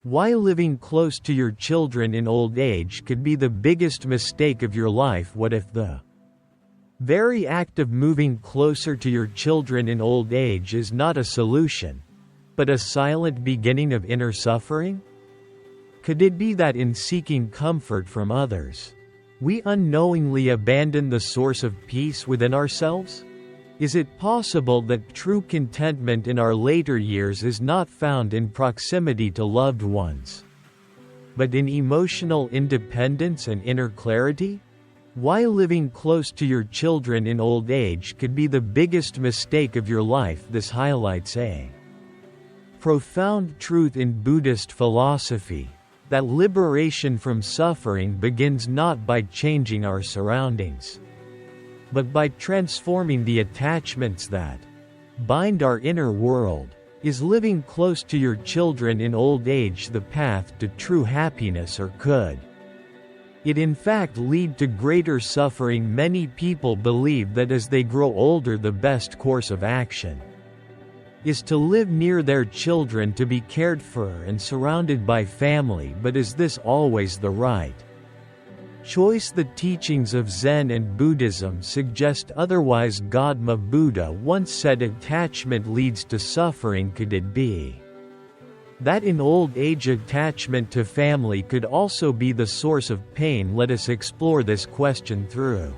Why living close to your children in old age could be the biggest mistake of your life. What if the very act of moving closer to your children in old age is not a solution, but a silent beginning of inner suffering? Could it be that in seeking comfort from others, we unknowingly abandon the source of peace within ourselves? Is it possible that true contentment in our later years is not found in proximity to loved ones, but in emotional independence and inner clarity? Why living close to your children in old age could be the biggest mistake of your life. This highlights a profound truth in Buddhist philosophy, that liberation from suffering begins not by changing our surroundings, but by transforming the attachments that bind our inner world. Is living close to your children in old age the path to true happiness, or could it in fact lead to greater suffering? Many people believe that as they grow older, the best course of action is to live near their children, to be cared for and surrounded by family. But is this always the right choice? The teachings of Zen and Buddhism suggest otherwise. Gautama Buddha once said attachment leads to suffering. Could it be that in old age attachment to family could also be the source of pain? Let us explore this question through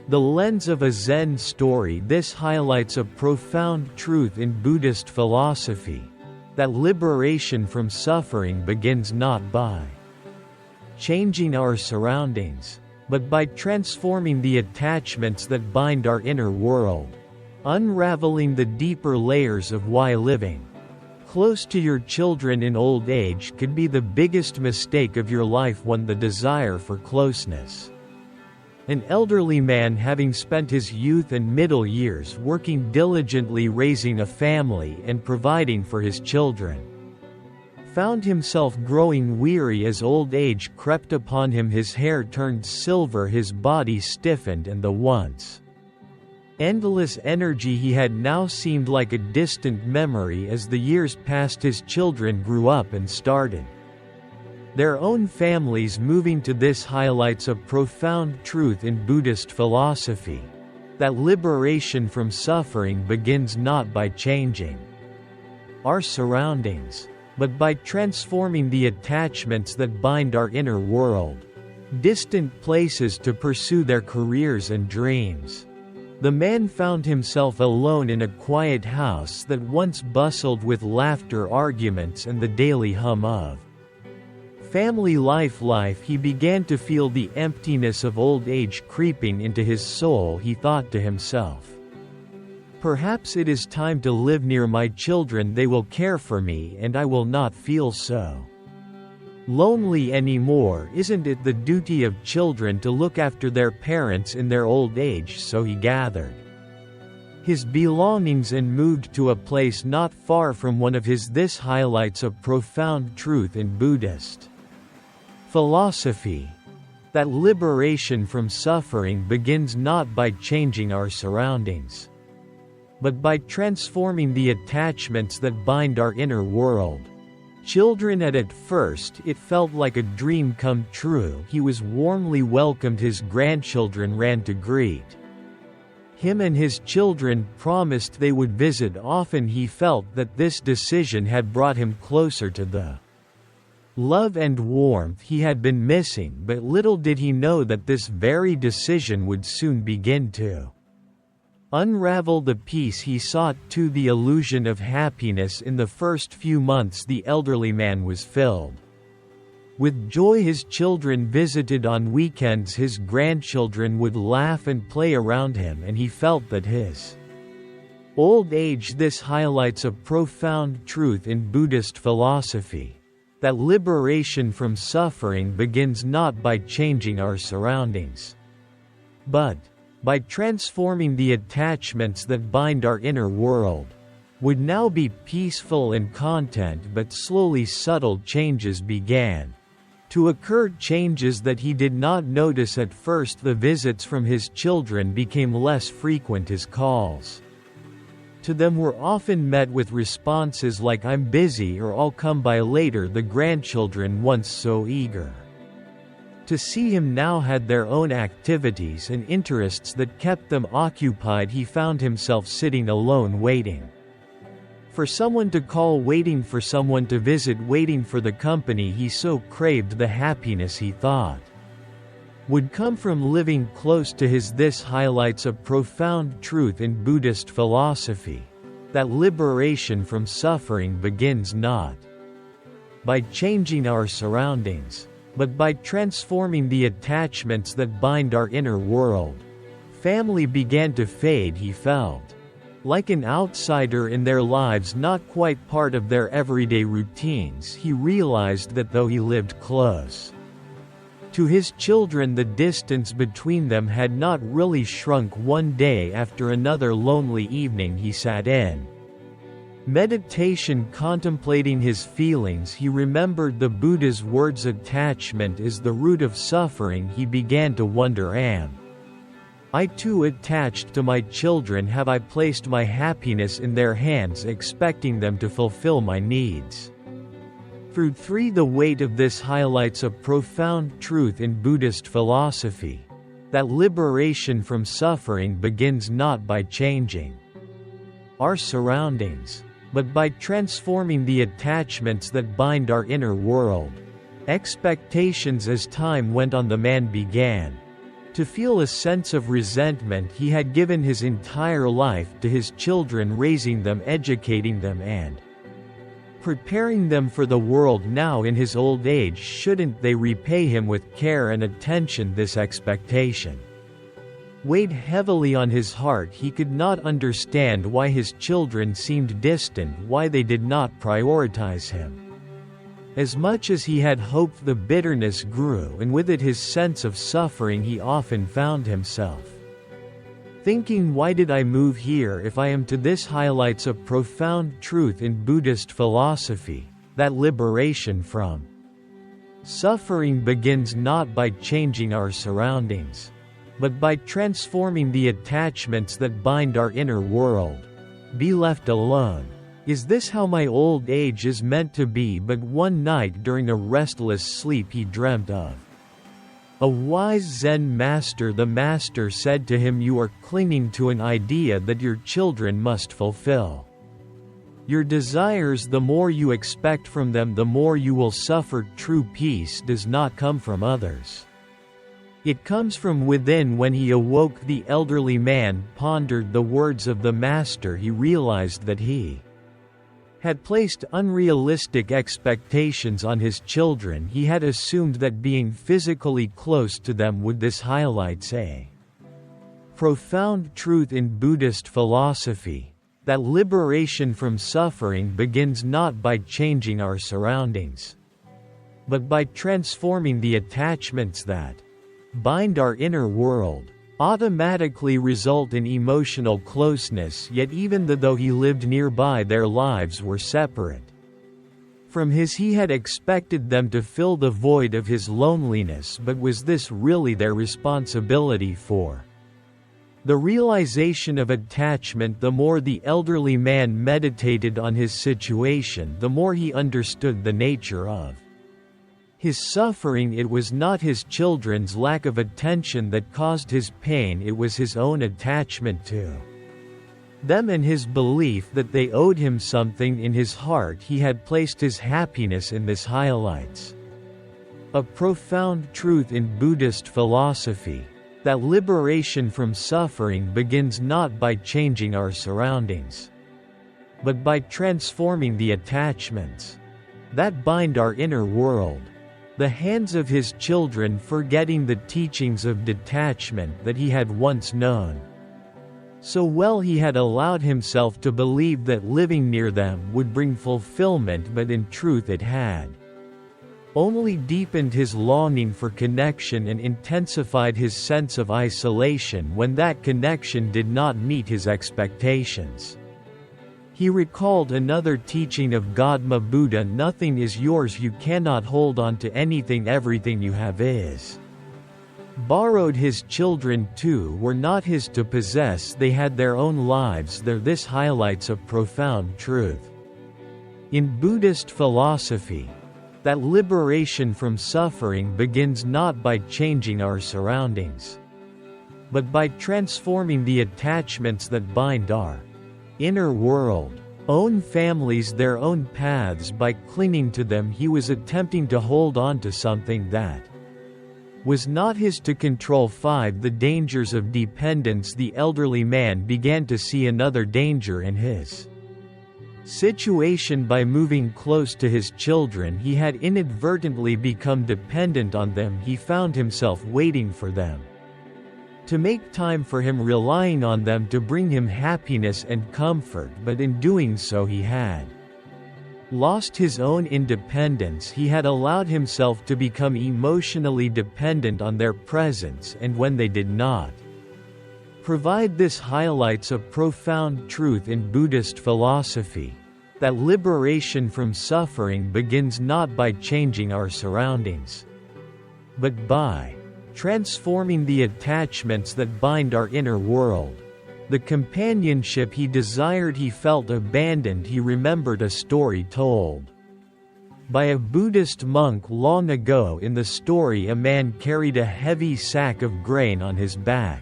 the lens of a Zen story. This highlights a profound truth in Buddhist philosophy, that liberation from suffering begins not by changing our surroundings, but by transforming the attachments that bind our inner world. Unraveling the deeper layers of why living close to your children in old age could be the biggest mistake of your life. 1. The desire for closeness. An elderly man, having spent his youth and middle years working diligently raising a family and providing for his children, found himself growing weary as old age crept upon him. His hair turned silver, his body stiffened, and the once endless energy he had now seemed like a distant memory. As the years passed, his children grew up and started their own families, moving to. This highlights a profound truth in Buddhist philosophy, that liberation from suffering begins not by changing our surroundings, but by transforming the attachments that bind our inner world. Distant places to pursue their careers and dreams. The man found himself alone in a quiet house that once bustled with laughter, arguments, and the daily hum of family life. He began to feel the emptiness of old age creeping into his soul. He thought to himself, perhaps it is time to live near my children. They will care for me and I will not feel so lonely anymore. Isn't it the duty of children to look after their parents in their old age? So he gathered his belongings and moved to a place not far from one of his. This highlights a profound truth in Buddhist philosophy, that liberation from suffering begins not by changing our surroundings, but by transforming the attachments that bind our inner world. Children. At first it felt like a dream come true. He was warmly welcomed. His grandchildren ran to greet him and his children promised they would visit often. He felt that this decision had brought him closer to the love and warmth he had been missing, but little did he know that this very decision would soon begin to unravel the peace he sought. To the illusion of happiness. In the first few months the elderly man was filled with joy. His children visited on weekends, his grandchildren would laugh and play around him, and he felt that his old age. This highlights a profound truth in Buddhist philosophy, that liberation from suffering begins not by changing our surroundings, but by transforming the attachments that bind our inner world. Would now be peaceful and content, but slowly subtle changes began to occur, changes that he did not notice at first. The visits from his children became less frequent. His calls to them were often met with responses like "I'm busy" or "I'll come by later." The grandchildren, once so eager to see him, now had their own activities and interests that kept them occupied. He found himself sitting alone, waiting for someone to call, waiting for someone to visit, waiting for the company he so craved, the happiness he thought would come from living close to his. This highlights a profound truth in Buddhist philosophy, that liberation from suffering begins not by changing our surroundings, but by transforming the attachments that bind our inner world. Family began to fade. He felt like an outsider in their lives, not quite part of their everyday routines. He realized that though he lived close to his children, the distance between them had not really shrunk. One day, after another lonely evening, he sat in meditation, contemplating his feelings. He remembered the Buddha's words, "Attachment is the root of suffering." He began to wonder, am I too attached to my children? Have I placed my happiness in their hands, expecting them to fulfill my needs? Through 3. The weight of this highlights a profound truth in Buddhist philosophy, that liberation from suffering begins not by changing our surroundings, but by transforming the attachments that bind our inner world. Expectations. As time went on, the man began to feel a sense of resentment. He had given his entire life to his children, raising them, educating them, and preparing them for the world. Now in his old age, shouldn't they repay him with care and attention? This expectation weighed heavily on his heart. He could not understand why his children seemed distant, why they did not prioritize him as much as he had hoped. The bitterness grew, and with it his sense of suffering. He often found himself thinking, why did I move here if I am to this? Highlights a profound truth in Buddhist philosophy, that liberation from suffering begins not by changing our surroundings, but by transforming the attachments that bind our inner world. Be left alone. Is this how my old age is meant to be? But one night during a restless sleep he dreamt of a wise Zen master. The master said to him, "You are clinging to an idea that your children must fulfill your desires. The more you expect from them, the more you will suffer. True peace does not come from others. It comes from within." When he awoke, the elderly man pondered the words of the master. He realized that he had placed unrealistic expectations on his children. He had assumed that being physically close to them would. This highlights a profound truth in Buddhist philosophy, that liberation from suffering begins not by changing our surroundings, but by transforming the attachments that bind our inner world. Automatically result in emotional closeness. Yet even though he lived nearby, their lives were separate from his. He had expected them to fill the void of his loneliness, but was this really their responsibility? For the realization of attachment. The more the elderly man meditated on his situation, the more he understood the nature of his suffering. It was not his children's lack of attention that caused his pain, it was his own attachment to them and his belief that they owed him something. In his heart he had placed his happiness in this. Highlights a profound truth in Buddhist philosophy, that liberation from suffering begins not by changing our surroundings, but by transforming the attachments that bind our inner world. The hands of his children, forgetting the teachings of detachment that he had once known so well. He had allowed himself to believe that living near them would bring fulfillment, but in truth it had only deepened his longing for connection and intensified his sense of isolation when that connection did not meet his expectations. He recalled another teaching of Gautama Buddha: nothing is yours, you cannot hold on to anything, everything you have is Borrowed. His children too were not his to possess, they had their own lives. This highlights a profound truth in Buddhist philosophy, that liberation from suffering begins not by changing our surroundings, but by transforming the attachments that bind our inner world. Own families, their own paths. By clinging to them, he was attempting to hold on to something that was not his to control. 5. The dangers of dependence. The elderly man began to see another danger in his situation. By moving close to his children, he had inadvertently become dependent on them. He found himself waiting for them to make time for him, relying on them to bring him happiness and comfort, but in doing so he had lost his own independence. He had allowed himself to become emotionally dependent on their presence, and when they did not provide. This highlights a profound truth in Buddhist philosophy, that liberation from suffering begins not by changing our surroundings, but by transforming the attachments that bind our inner world. The companionship he desired. He felt abandoned. He remembered a story told by a Buddhist monk long ago. In the story, a man carried a heavy sack of grain on his back.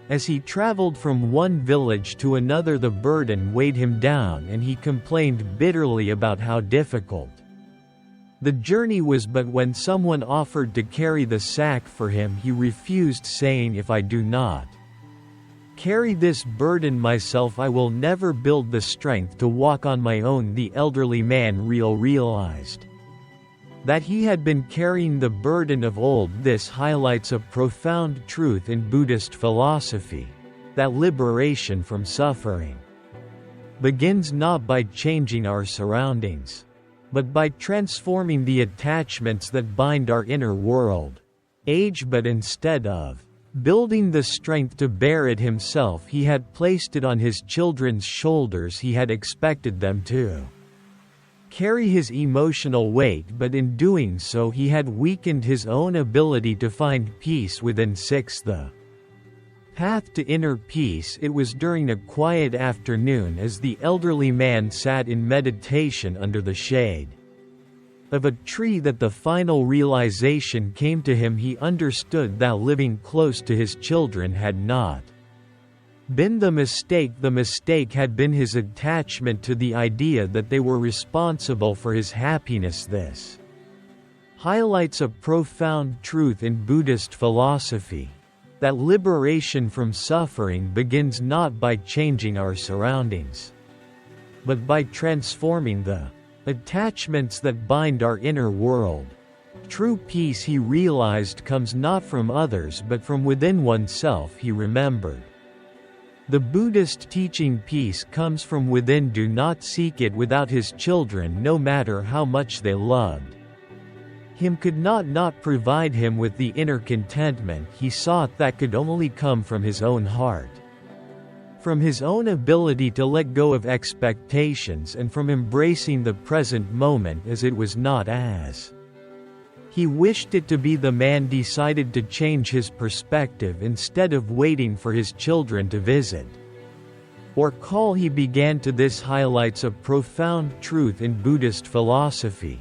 As he traveled from one village to another, the burden weighed him down, and he complained bitterly about how difficult the journey was. But when someone offered to carry the sack for him, he refused, saying, "If I do not carry this burden myself, I will never build the strength to walk on my own." The elderly man realized that he had been carrying the burden of old. This highlights a profound truth in Buddhist philosophy, that liberation from suffering begins not by changing our surroundings, but by transforming the attachments that bind our inner world. But instead of building the strength to bear it himself, he had placed it on his children's shoulders. He had expected them to carry his emotional weight, but in doing so he had weakened his own ability to find peace within. 6. The path to inner peace. It was during a quiet afternoon, as the elderly man sat in meditation under the shade of a tree, that the final realization came to him. He understood that living close to his children had not been the mistake. The mistake had been his attachment to the idea that they were responsible for his happiness. This highlights a profound truth in Buddhist philosophy, that liberation from suffering begins not by changing our surroundings, but by transforming the attachments that bind our inner world. True peace, he realized, comes not from others but from within oneself. He remembered the Buddhist teaching, peace comes from within. Do not seek it without his children, no matter how much they loved him, could not provide him with the inner contentment he sought. That could only come from his own heart, from his own ability to let go of expectations, and from embracing the present moment as it was, not as he wished it to be. The man decided to change his perspective. Instead of waiting for his children to visit or call, he began to. This highlights a profound truth in Buddhist philosophy,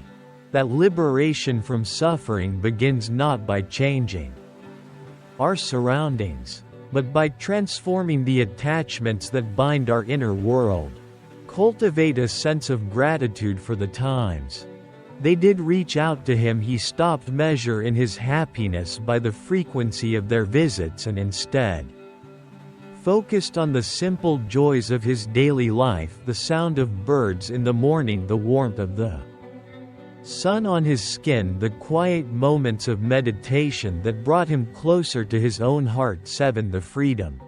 that liberation from suffering begins not by changing our surroundings, but by transforming the attachments that bind our inner world. Cultivate a sense of gratitude for the times they did reach out to him. He stopped measure in his happiness by the frequency of their visits, and instead focused on the simple joys of his daily life: the sound of birds in the morning, the warmth of the sun on his skin, the quiet moments of meditation that brought him closer to his own heart. 7. The freedom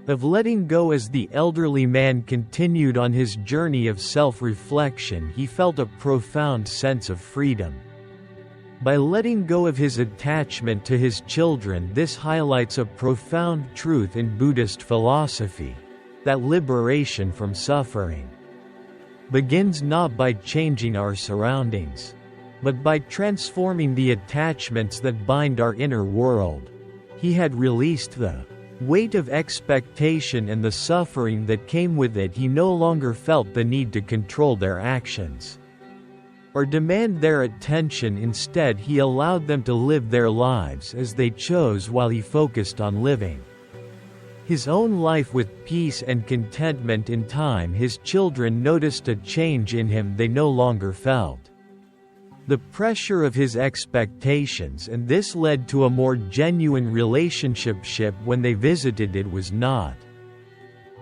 of letting go. As the elderly man continued on his journey of self-reflection, he felt a profound sense of freedom by letting go of his attachment to his children. This highlights a profound truth in Buddhist philosophy, that liberation from suffering begins not by changing our surroundings, but by transforming the attachments that bind our inner world. He had released the weight of expectation and the suffering that came with it. He no longer felt the need to control their actions or demand their attention. Instead, he allowed them to live their lives as they chose while he focused on living his own life with peace and contentment. In time, his children noticed a change in him they no longer felt the pressure of his expectations, and this led to a more genuine relationship. When they visited, it was not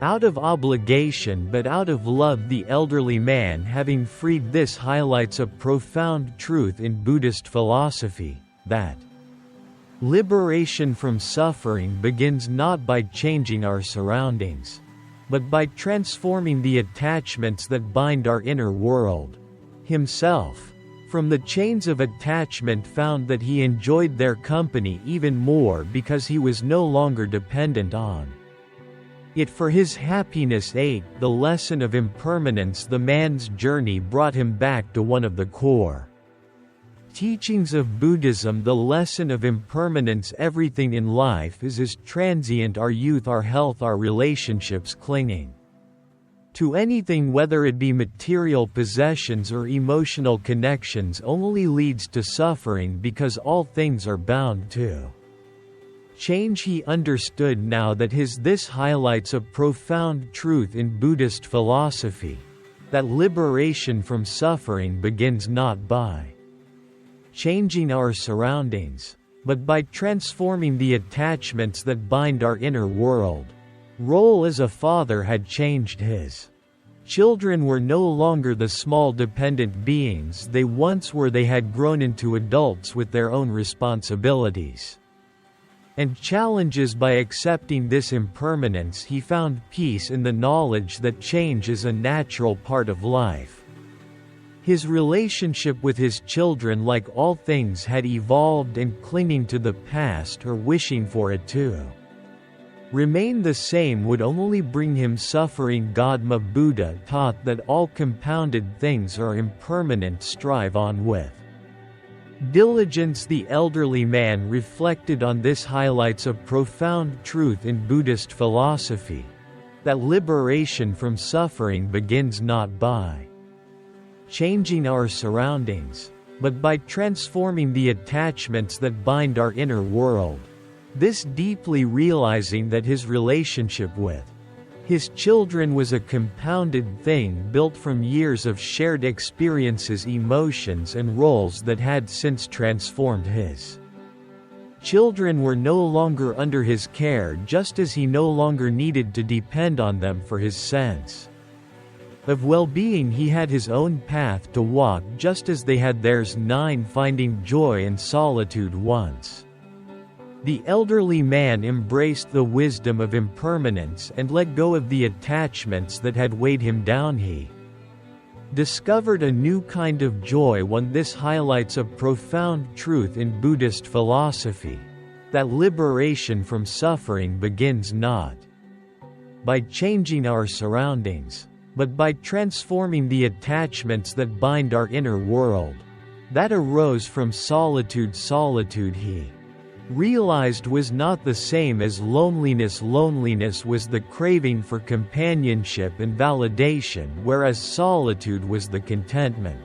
out of obligation but out of love. The elderly man, having freed this, highlights a profound truth in Buddhist philosophy, that liberation from suffering begins not by changing our surroundings, but by transforming the attachments that bind our inner world. Himself, from the chains of attachment, found that he enjoyed their company even more because he was no longer dependent on it for his happiness. 8. The lesson of impermanence. The man's journey brought him back to one of the core teachings of Buddhism, the lesson of impermanence. Everything in life is transient: our youth, our health, our relationships. Clinging to anything, whether it be material possessions or emotional connections, only leads to suffering because all things are bound to change. He understood now that this highlights a profound truth in Buddhist philosophy, that liberation from suffering begins not by changing our surroundings, but by transforming the attachments that bind our inner world. Role as a father had changed. His children were no longer the small dependent beings they once were. They had grown into adults with their own responsibilities and challenges. By accepting this impermanence, he found peace in the knowledge that change is a natural part of life. His relationship with his children, like all things, had evolved, and clinging to the past or wishing for it to remain the same would only bring him suffering. Gautama Buddha taught that all compounded things are impermanent. Strive on with diligence. The elderly man reflected on this, highlights a profound truth in Buddhist philosophy, that liberation from suffering begins not by changing our surroundings, but by transforming the attachments that bind our inner world. This deeply realizing that his relationship with his children was a compounded thing built from years of shared experiences, emotions, and roles that had since transformed. His children were no longer under his care, just as he no longer needed to depend on them for his sense of well-being. He had his own path to walk, just as they had theirs. 9. Finding joy in solitude. Once the elderly man embraced the wisdom of impermanence and let go of the attachments that had weighed him down. He discovered a new kind of joy. This highlights a profound truth in Buddhist philosophy, that liberation from suffering begins not by changing our surroundings, but by transforming the attachments that bind our inner world. That arose from solitude. He realized was not the same as loneliness. Loneliness was the craving for companionship and validation, whereas solitude was the contentment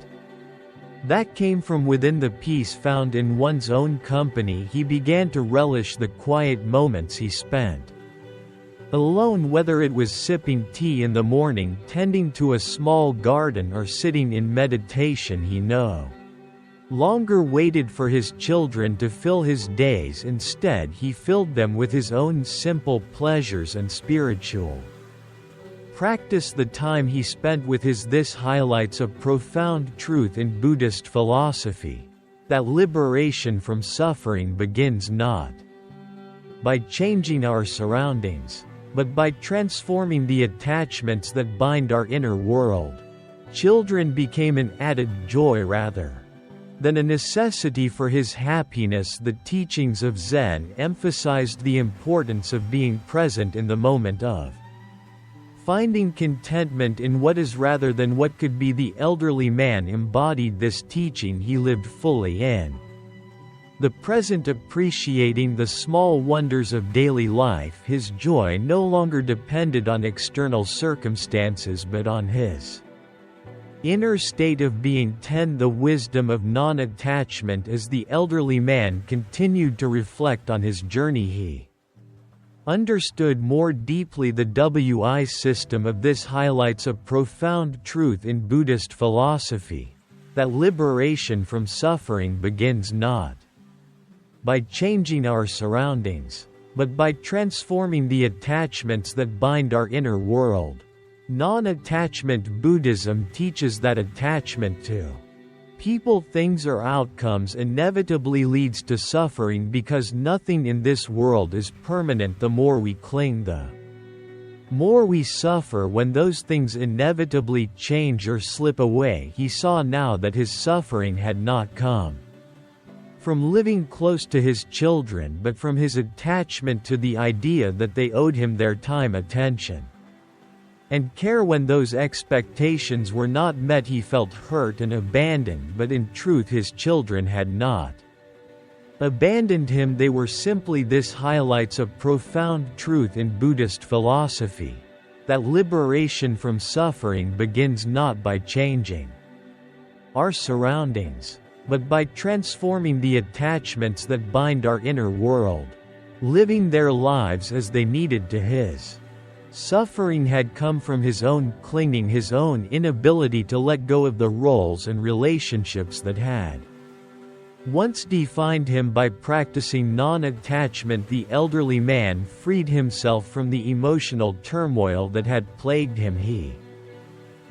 that came from within, the peace found in one's own company. He began to relish the quiet moments he spent alone, whether it was sipping tea in the morning, tending to a small garden, or sitting in meditation. He no longer waited for his children to fill his days. Instead, he filled them with his own simple pleasures and spiritual practice. The time he spent with this highlights a profound truth in Buddhist philosophy, that liberation from suffering begins not by changing our surroundings, but by transforming the attachments that bind our inner world. Children became an added joy rather than a necessity for his happiness. The teachings of Zen emphasized the importance of being present in the moment, of Finding contentment in what is rather than what could be, the elderly man embodied this teaching he lived fully in the present, appreciating the small wonders of daily life. His joy no longer depended on external circumstances but on his inner state of being. 10. The wisdom of non-attachment. As the elderly man continued to reflect on his journey, he understood more deeply the WI system of this highlights a profound truth in Buddhist philosophy, that liberation from suffering begins not by changing our surroundings, but by transforming the attachments that bind our inner world. Non-attachment Buddhism teaches that attachment to people, things, or outcomes inevitably leads to suffering because nothing in this world is permanent. The more we cling, the more we suffer when those things inevitably change or slip away. He saw now that his suffering had not come from living close to his children but from his attachment to the idea that they owed him their time, attention, and care. When those expectations were not met, he felt hurt and abandoned, but in truth his children had not abandoned him, they were simply. This highlights a profound truth in Buddhist philosophy, that liberation from suffering begins not by changing our surroundings, but by transforming the attachments that bind our inner world, living their lives as they needed to. His suffering had come from his own clinging, his own inability to let go of the roles and relationships that had once defined him. By practicing non-attachment, the elderly man freed himself from the emotional turmoil that had plagued him. He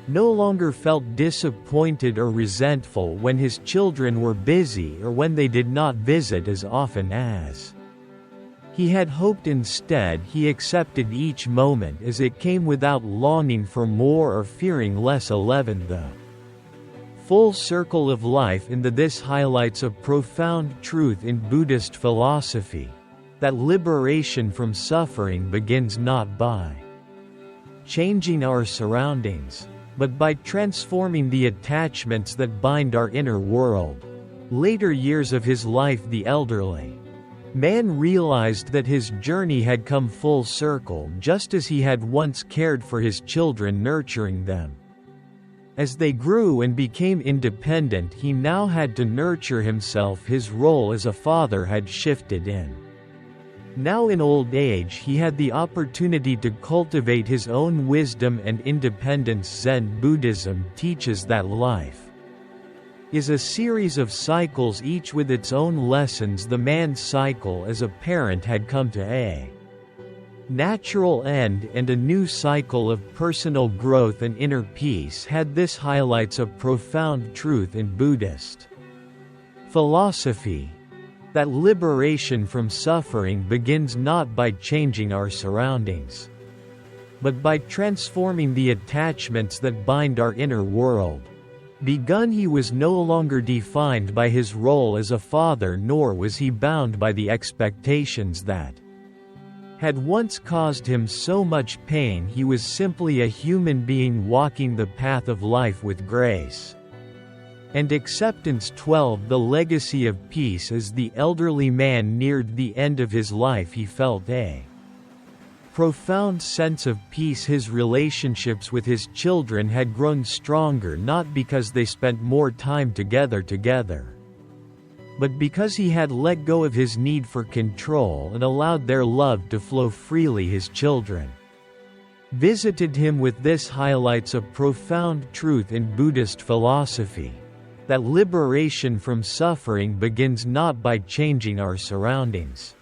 no longer felt disappointed or resentful when his children were busy or when they did not visit as often as he had hoped. Instead, he accepted each moment as it came without longing for more or fearing less. 11. The full circle of life in this highlights a profound truth in Buddhist philosophy, that liberation from suffering begins not by changing our surroundings, but by transforming the attachments that bind our inner world. Later years of his life, the elderly man realized that his journey had come full circle, just as he had once cared for his children, nurturing them. As they grew and became independent, he now had to nurture himself. His role as a father had shifted in. Now in old age he had the opportunity to cultivate his own wisdom and independence. Zen Buddhism teaches that life is a series of cycles, each with its own lessons. The man's cycle as a parent had come to a natural end, and a new cycle of personal growth and inner peace had. This highlights a profound truth in Buddhist philosophy, that liberation from suffering begins not by changing our surroundings, but by transforming the attachments that bind our inner world. Begun, he was no longer defined by his role as a father, nor was he bound by the expectations that had once caused him so much pain. He was simply a human being walking the path of life with grace and acceptance. 12. The legacy of peace. As the elderly man neared the end of his life, he felt a profound sense of peace. His relationships with his children had grown stronger, not because they spent more time together, but because he had let go of his need for control and allowed their love to flow freely. His children visited him with. This highlights a profound truth in Buddhist philosophy, that liberation from suffering begins not by changing our surroundings,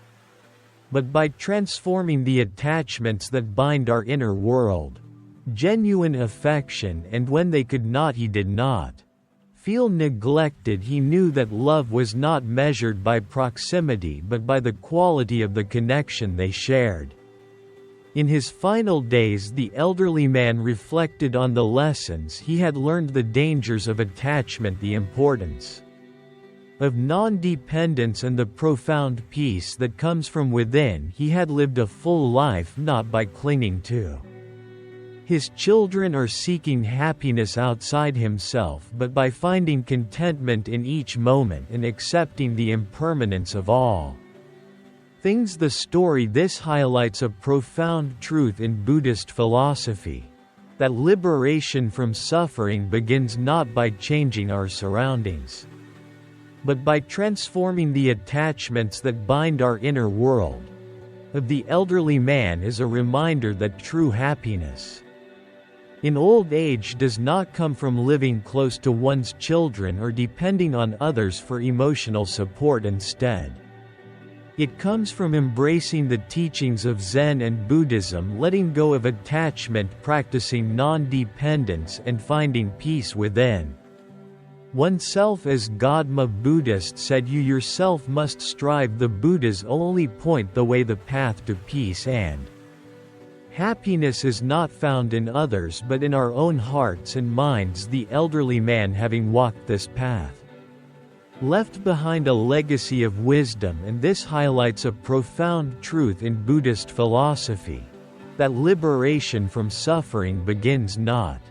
but by transforming the attachments that bind our inner world. Genuine affection, and when they could not, he did not feel neglected. He knew that love was not measured by proximity but by the quality of the connection they shared. In his final days, the elderly man reflected on the lessons he had learned, the dangers of attachment, the importance of non-dependence, and the profound peace that comes from within. He had lived a full life not by clinging to His children are seeking happiness outside himself but by finding contentment in each moment and accepting the impermanence of all things. The story this highlights a profound truth in Buddhist philosophy, that liberation from suffering begins not by changing our surroundings, but by transforming the attachments that bind our inner world. Of the elderly man is a reminder that true happiness in old age does not come from living close to one's children or depending on others for emotional support. Instead, it comes from embracing the teachings of Zen and Buddhism, letting go of attachment, practicing non-dependence, and finding peace within oneself. As Gautama Buddhist said, you yourself must strive. The Buddhas only point the way. The path to peace and happiness is not found in others but in our own hearts and minds. The elderly man, having walked this path, left behind a legacy of wisdom, and this highlights a profound truth in Buddhist philosophy, that liberation from suffering begins not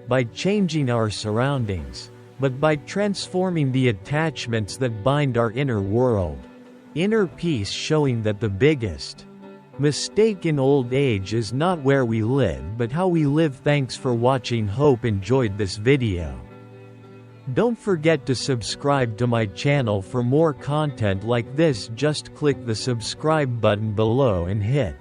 by changing our surroundings, but by transforming the attachments that bind our inner world. Inner peace, showing that the biggest mistake in old age is not where we live but how we live. Thanks for watching. Hope enjoyed this video. Don't forget to subscribe to my channel for more content like this. Just click the subscribe button below and hit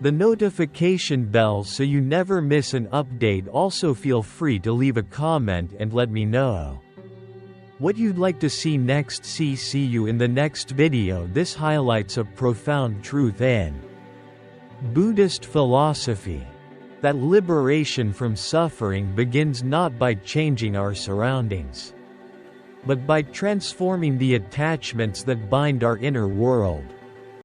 the notification bell so you never miss an update. Also feel free to leave a comment and let me know what you'd like to see next. See you in the next video. This highlights a profound truth in Buddhist philosophy, that liberation from suffering begins not by changing our surroundings, but by transforming the attachments that bind our inner world.